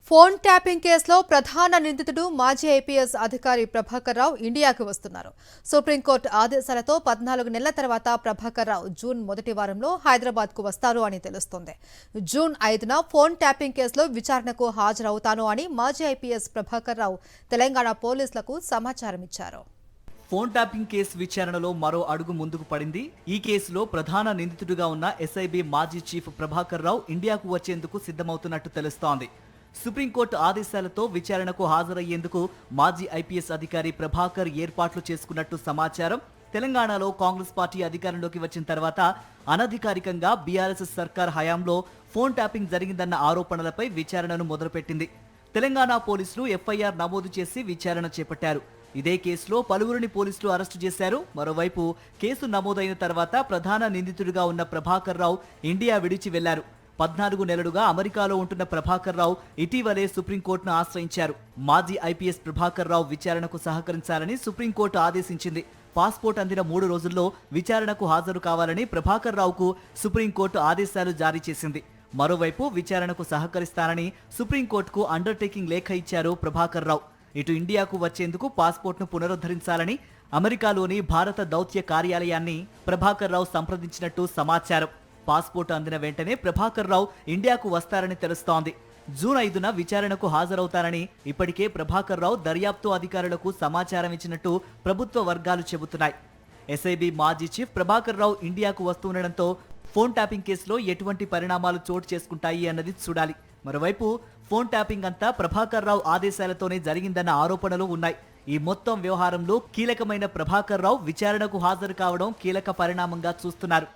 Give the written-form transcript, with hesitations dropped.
Phone tapping కేసులో ప్రధాన నిందితుడు మాజీ ఐపీఎస్ అధికారి ప్రభాకర్ రావు ఇండియాకు వస్తున్నారు. సుప్రీంకోర్టు ఆదేశాలతో 14 నెలల తర్వాత ప్రభాకర్ రావు జూన్ మొదటి వారంలో హైదరాబాద్కు వస్తారు అని తెలుస్తోంది. జూన్ 5న ఫోన్ ట్యాపింగ్ కేసులో విచారణకు హాజరవుతాను అని మాజీ ఐపీఎస్ ప్రభాకర్ రావు తెలంగాణ పోలీసులకు సమాచారం ఇచ్చారు. ఫోన్ ట్యాపింగ్ కేసు విచారణలో మరో అడుగు ముందుకు పడింది. ఈ కేసులో ప్రధాన నిందితుడిగా ఉన్న ఎస్ఐబి మాజీ చీఫ్ ప్రభాకర్ రావు ఇండియాకు వచ్చేందుకు సిద్ధమవుతున్నట్టు తెలుస్తోంది. సుప్రీంకోర్టు ఆదేశాలతో విచారణకు హాజరయ్యేందుకు మాజీ ఐపీఎస్ అధికారి ప్రభాకర్ ఏర్పాట్లు చేసుకున్నట్టు సమాచారం. తెలంగాణలో కాంగ్రెస్ పార్టీ అధికారంలోకి వచ్చిన తర్వాత అనధికారికంగా బీఆర్ఎస్ సర్కార్ హయాంలో ఫోన్ ట్యాపింగ్ జరిగిందన్న ఆరోపణలపై విచారణను మొదలుపెట్టింది. తెలంగాణ పోలీసులు ఎఫ్ఐఆర్ నమోదు చేసి విచారణ చేపట్టారు. ఇదే కేసులో పలువురిని పోలీసులు అరెస్టు చేశారు. మరోవైపు కేసు నమోదైన తర్వాత ప్రధాన నిందితుడిగా ఉన్న ప్రభాకర్ రావు ఇండియా విడిచి వెళ్లారు. 14 నెలలుగా అమెరికాలో ఉంటున్న ప్రభాకర్ రావు ఇటీవలే సుప్రీంకోర్టును ఆశ్రయించారు. మాజీ ఐపీఎస్ ప్రభాకర్ రావు విచారణకు సహకరించాలని సుప్రీంకోర్టు ఆదేశించింది. పాస్పోర్ట్ అందిన 3 రోజుల్లో విచారణకు హాజరు కావాలని ప్రభాకర్ రావుకు సుప్రీంకోర్టు ఆదేశాలు జారీ చేసింది. మరోవైపు విచారణకు సహకరిస్తానని సుప్రీంకోర్టుకు అండర్టేకింగ్ లేఖ ఇచ్చారు ప్రభాకర్ రావు. ఇటు ఇండియాకు వచ్చేందుకు పాస్పోర్ట్ను పునరుద్ధరించాలని అమెరికాలోని భారత దౌత్య కార్యాలయాన్ని ప్రభాకర్ రావు సంప్రదించినట్టు సమాచారం. పాస్పోర్ట్ అందిన వెంటనే ప్రభాకర్ రావు ఇండియాకు వస్తారని తెలుస్తోంది. జూన్ 5న విచారణకు హాజరవుతారని ఇప్పటికే ప్రభాకర్ రావు దర్యాప్తు అధికారులకు సమాచారం ఇచ్చినట్టు ప్రభుత్వ వర్గాలు చెబుతున్నాయి. ఎస్ఐబి మాజీ చీఫ్ ప్రభాకర్ రావు ఇండియాకు వస్తుండటంతో ఫోన్ ట్యాపింగ్ కేసులో ఎటువంటి పరిణామాలు చోటు చేసుకుంటాయి అన్నది చూడాలి. మరోవైపు ఫోన్ ట్యాపింగ్ అంతా ప్రభాకర్ రావు ఆదేశాలతోనే జరిగిందన్న ఆరోపణలు ఉన్నాయి. ఈ మొత్తం వ్యవహారంలో కీలకమైన ప్రభాకర్ రావు విచారణకు హాజరు కావడం కీలక పరిణామంగా చూస్తున్నారు.